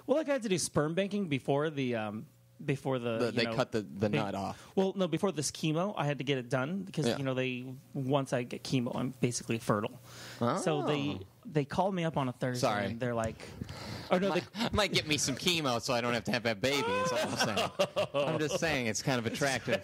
Well, like I had to do sperm banking before they cut the nut off. Well, no, before this chemo, I had to get it done because once I get chemo, I'm basically fertile. Oh. So they called me up on a Thursday. Sorry. And they're like, oh no, might get me some chemo so I don't have to have that baby. Is all I'm saying. I'm just saying it's kind of attractive.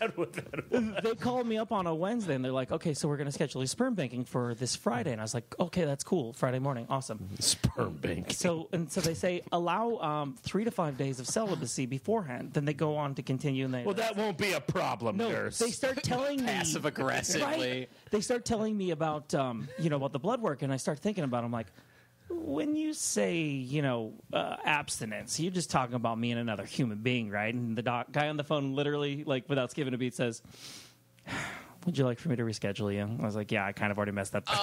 They called me up on a Wednesday and they're like, okay, so we're going to schedule you sperm banking for this Friday. And I was like, okay, that's cool. Friday morning, awesome. Sperm banking. So they say allow 3 to 5 days of celibacy beforehand. Then they go on to continue. And Well, that won't be a problem, no, nurse. they start telling me Passive aggressively. Right? They start telling me about about the blood work, and I start thinking about it. I'm like, when you say abstinence, you're just talking about me and another human being, right? And the guy on the phone, literally, like without skipping a beat, says, "Would you like for me to reschedule you?" I was like, "Yeah, I kind of already messed up this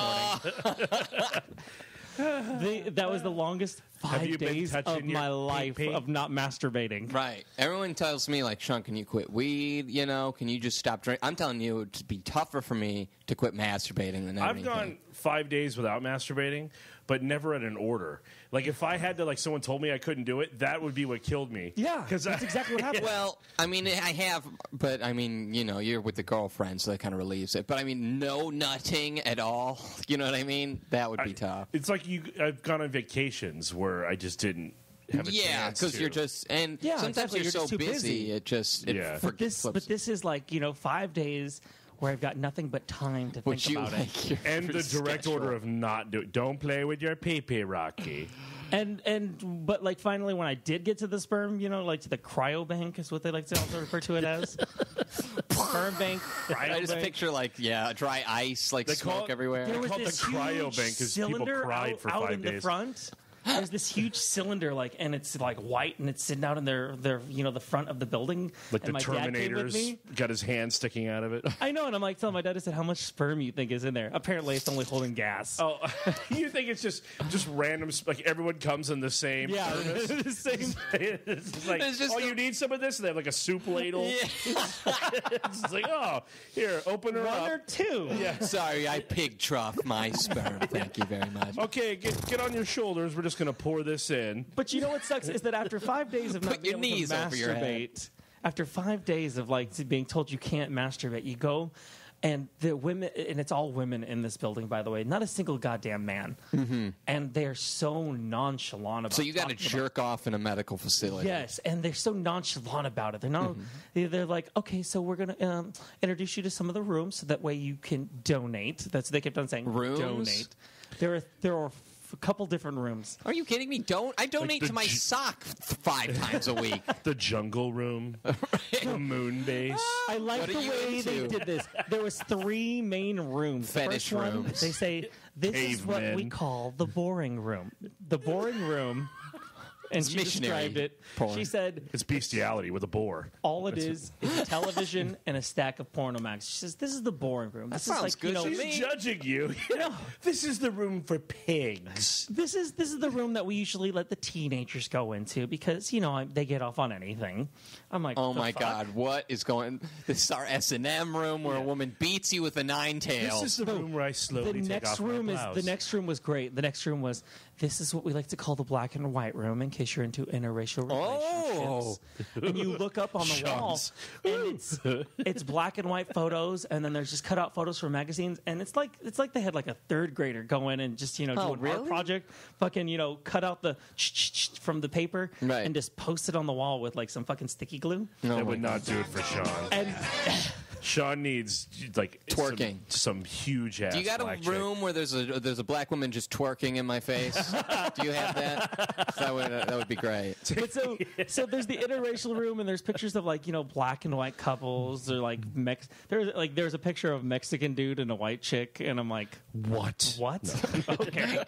morning." That was the longest 5 days of my life pee-pee? of not masturbating. Right. Everyone tells me, like, Sean, can you quit weed? Can you just stop drinking? I'm telling you, it'd be tougher for me to quit masturbating than anything. I've gone 5 days without masturbating, but never at an order. Like, if I had to, like, someone told me I couldn't do it, that would be what killed me. Yeah, that's exactly what happened. Well, I mean, I have, but I mean, you're with the girlfriend, so that kind of relieves it. But I mean, no nutting at all. You know what I mean? That would be tough. It's like I've gone on vacations where I just didn't have a chance. Yeah, because you're just sometimes exactly. you're so just too busy. It just But this is like 5 days where I've got nothing but time to think about it. And the direct order of not don't play with your pee-pee, Rocky. But like finally when I did get to the sperm, like to the cryo bank is what they like to also refer to it as. Sperm bank. I just picture dry ice, like smoke everywhere. They call it the cryo bank because people cried for 5 in days. The front. There's this huge cylinder, and it's like white, and it's sitting out in the front of the building. Like and the Terminator's got his hand sticking out of it. I know, and I'm like telling my dad, I said, how much sperm you think is in there? Apparently, it's only holding gas. Oh, you think it's just random? Like everyone comes in the same. Yeah, the same. It's like, you need some of this? And they have like a soup ladle. Yeah. It's just like, oh, here, open her up. 1 or 2. Yeah. Sorry, I pig troughed my sperm. Thank you very much. Okay, get on your shoulders. We're just going to pour this in. But you know what sucks is that after 5 days of not being able to masturbate, after 5 days of being told you can't masturbate, you go, and the women, and it's all women in this building, by the way, not a single goddamn man, and they're so nonchalant about it. So you got to jerk off in a medical facility. Yes, and they're so nonchalant about it. They're not. They're like, okay, so we're gonna introduce you to some of the rooms, so that way you can donate. That's they kept on saying. Rooms? Donate. There are a couple different rooms. Are you kidding me? I donate to my sock 5 times a week. The jungle room, the moon base. I like the way they did this. There was 3 main rooms. Fetish the first rooms. One, they say this is what we call the boring room. The boring room. And she described it. Porn. She said it's bestiality with a boar. All it is a television and a stack of porno mags. She says, "This is the boring room. This sounds is like good to She's me. judging you. This is the room for pigs. This is the room that we usually let the teenagers go into because they get off on anything." I'm like, oh my fuck? God, what is going? This is our S&M room where a woman beats you with a 9-tail. This is the room where I slowly take off my blouse. The next room was great. The next room was, this is what we like to call the black and white room in case you're into interracial relationships. And you look up on the wall, and it's black and white photos, and then there's just cut out photos from magazines, and it's like they had like a 3rd grader go in and just do an art project, fucking cut out the from the paper and just post it on the wall with like some fucking sticky glue. That would not do it for Sean. And Sean needs like twerking, some huge ass. Do you got a room where there's a black woman just twerking in my face? Do you have that? That would be great. But so there's the interracial room, and there's pictures of black and white couples, or like there's a picture of a Mexican dude and a white chick, and I'm like, what? No. Okay.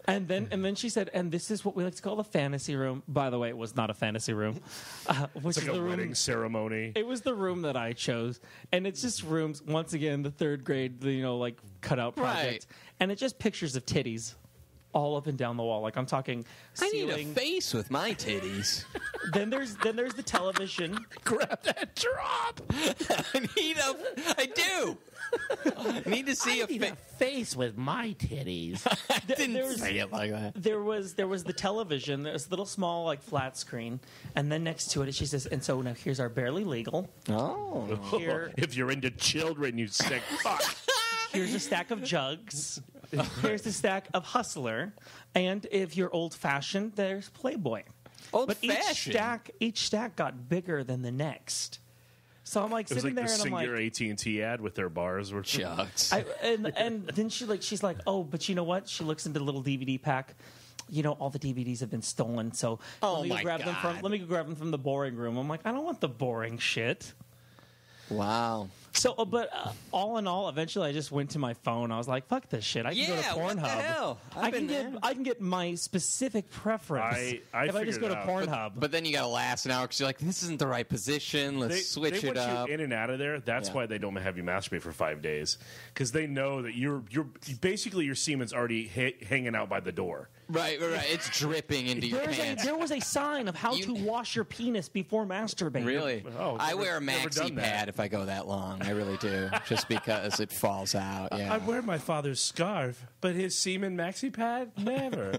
And then she said, and this is what we like to call the fantasy room. By the way, it was not a fantasy room. Which it's like a wedding ceremony. It was the room that I chose, and it's just rooms. Once again, the 3rd grade, cutout project, and it's just pictures of titties. all up and down the wall. Like I'm talking ceiling. I need a face with my titties. Then there's the television. Grab that drop. I do. I need to see a face with my titties. I didn't say it like that. There was the television. There's a little small like flat screen, and then next to it she says, "And so now here's our barely legal." Oh. Here, If you're into children, you sick fuck. here's a stack of jugs. Here's a stack of Hustler, and if you're old fashioned, there's Playboy. But each stack got bigger than the next. So I'm like It was sitting like there, the and I'm Singer like, AT&T ad with their bars. Were Shucks. and then she's like, oh, but you know what? She looks into the little DVD pack. You know, all the DVDs have been stolen, so let me go grab them from the boring room. I'm like, I don't want the boring shit. Wow. So, but all in all, eventually I just went to my phone. I was like, "Fuck this shit! I can go to Pornhub. What the hell? I can get my specific preference if I just go to Pornhub." But then you got to last an hour because you're like, "This isn't the right position. Let's switch it up." You in and out of there. That's why they don't have you masturbate for 5 days, because they know that you're basically your semen's already hanging out by the door. Right. It's dripping into your pants. There was a sign of how to wash your penis before masturbating. Really? Oh, I wear a maxi pad if I go that long. I really do, just because it falls out. Yeah. I wear my father's scarf, but his semen maxi pad, never.